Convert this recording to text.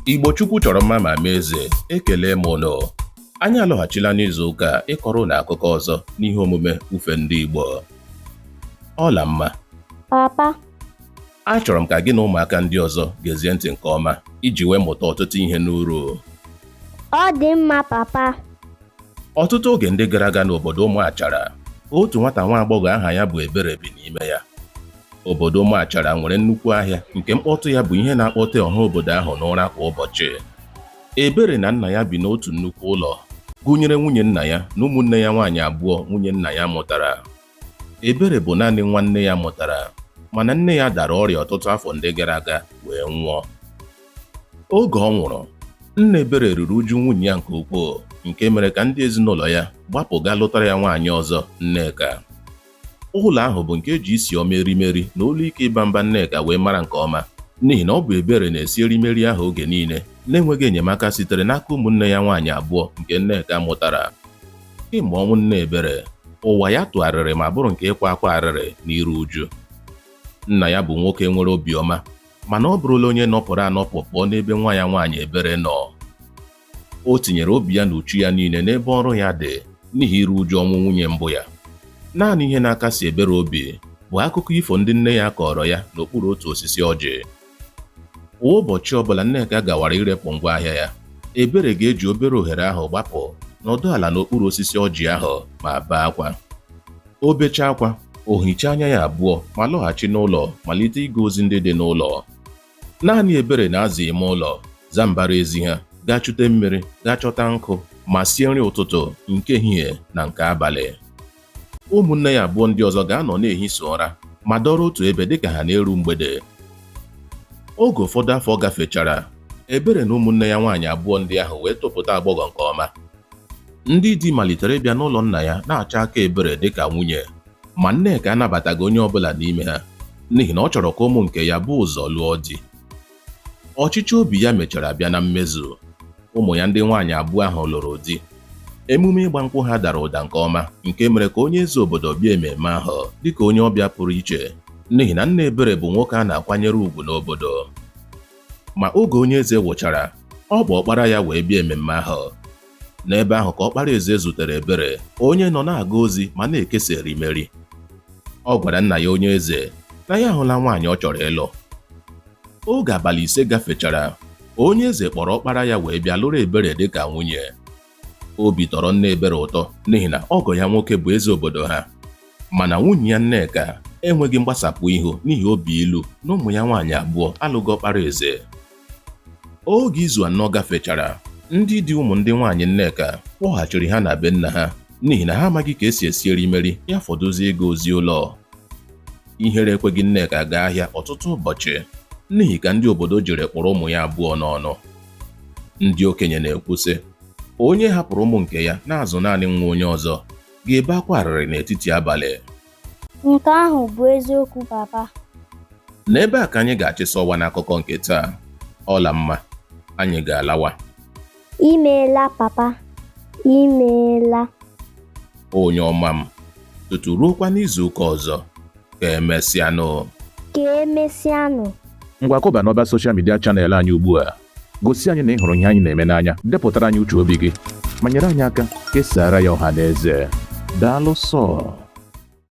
Igbo Chukwu chọrọ mma ma mee eze, ekele m ụnụ. Anyị alọghachila n'izu ụka ịkọrọ na akụkọ ọzọ n'ihe omume ufe ndị Igbo. Ọla mma. Papa. Achọrọ m ka gị na ụmụaka ndị ọzọ gezie ntị nke ọma iji wee mụta ọtụtụ ihe n'uru. Ọ dị mma, papa. Ọtụtụ oge ndị gara aga n'obodo Ụmụachara, otu nwata nwa agbọghọ aha ya bụ Ebere bi n'ime ya. Obodo Ụmụachara nwere nnukwu ahịa nke mkpọtụ ya bụ ihe na-akpọte ọha obodo ahụ n'ụra kwa ụbọchị. Ebere na nna ya bi n'otu nnukwu ụlọ, gụnyere nwunye nna ya na ụmụnne ya nwaanyị abụọ nwunye nna ya mụtara. Ebere bụ naanị nwanne ya mụtara, mana nne ya dara ọrịa ọtụtụ afọ ndị gara aga wee nwụọ. Oge ọ nwụrụ, nna Ebere ruru uju nwunye ya nke ukwuu, nke mere ka ndị ezinụlọ ya gbapụ gaa lụtara ya nwaanyị ọzọ, Nneka. Ụlọ ahụ bụ nke eji isi ọma erimeri na olu ike ịba mba Nneka wee mara nke ọma, n'ihi na ọ bụ Ebere na-esi erimeri ahụ oge niile na-enweghị enyemaka sitere n'aka ụmụnne ya nwaanyị abụọ nke Nneka mụtara. Kemgbe ọnwụ nne Ebere, ụwa ya tụgharịrị ma bụrụ nke ịkwa akwa arịrị na iru uju. Nna ya bụ nwoke nwere obiọma, mana ọ bụrụla onye nọpụrụ anọpụ pụọ n'ebe nwa ya nwaanyị Ebere nọ. O tinyere obi ya na uchu ya niile n'ebe ọrụ ya dị n'ihi iru uju ọnwụ nwunye mbụ ya. Naanị ihe na-akasi Ebere obi bụ akụkọ ifo ndị nne ya kọrọ ya n'okpuru otu osisi ọjị. Kwa ụbọchị ọbụla Nneka gawara irepụ ngwa ahịa ya, Ebere ga-eji obere ohere ahụ gbapụ nọdụ ala n'okpuru osisi ọjị ahụ ma bee akwa. O bechaa akwa, o hichaa anya ya abụọ ma lọghachi n'ụlọ malite ịga ozi ndị dị n'ụlọ. Naanị Ebere na-aza ime ụlọ, zaa mbara ezi ha, gaa chute mmiri, gaa chọta nkụ ma sie nri ụtụtụ, nke ehihie na nke abalị. Ụmụnne ya abụọ ndị ọzọ ga-anọ na-ehisa ụra ma dọrọ otu ebe dịka ha na-eru mgbede. Oge ụfọdụ afọ gafechara, Ebere na ụmụnne ya nwaanyị abụọ ndị ahụ wee topụta agbọghọ nke ọma. Ndị di malitere ịbịa n'ụlọ nna ya na-achọ aka Ebere dịka nwunye, ma Nneka anabataghị onye ọbụla n'ime ha n'ihi na ọ chọrọ ka ụmụ nke ya bụ ụzọ lụọ di. Ọchịchọ obi ya mechara bịa na mmezu. Ụmụ ya ndị nwaanyị abụọ ahụ lụrụ di. Emume ịgba nkwụ ha dara ụda nke ọma, nke mere ka onye eze obodo bịa ememme ahụ dịka onye ọbịa pụrụ iche n'ihi na nna Ebere bụ nwoke a na-akwanyere ùgwù n'obodo. Ma oge onye eze wụchara, ọ bụ ọkpara ya wee bịa ememme ahụ. N'ebe ahụ ka ọkpara eze zutere Ebere, onye nọ na-aga ozi ma na-ekesa erimeri. Ọ gwara nna ya onye eze na ya ahụla nwaanyị ọ chọrọ ịlụ. Oge abalị ise gafechara, onye eze kpọrọ ọkpara ya wee bịa lụrụ Ebere dịka nwunye. Obi tọrọ nna Ebere ụtọ n'ihi na ọgọ ya nwoke bụ eze obodo ha, mana nwunye ya Nneka enweghị mgbasapụ ihu n'ihi obi ilu na ụmụ ya nwaanyị abụọ alụghị ọkpara eze. Oge izu anọ gafechara, ndị di ụmụ ndị nwaanyị Nneka kpọghachiri ha na be nna ha n'ihi na ha amaghị ka esi esi erimeri ya fọdụzie ego ozi ụlọ. Ihere ekweghị Nneka gaa ahịa ọtụtụ ụbọchị n'ihi ka ndị obodo jiri kpọrọ ụmụ ya abụọ n'ọnụ. Ndị okenye na-ekwu sị, onye hapụrụ ụmụ nke ya na-azụ naanị nwa onye ọzọ ga-ebe akwa arịrị n'etiti abalị. Nke ahụ bụ eziokwu, papa. N'ebe a ka anyị ga-achịsa ọwa n'akụkọ nke taa. Ọla mma, anyị ga-alawa. Imeela, papa. Imeela. Onye ọma m, tutu ruokwa n'izu ụka ọzọ, ka emesịanụ. Ka emesịanụ. Ngwa kọba n'ọba soshal midia chanel anyị ugbu a. Gosi anyị na ị hụrụ ihe anyị na-eme n'anya, depụtara anyị uche obi gị, ma nyere anyị aka kesara ya ọha na eze. Daalụ sọ.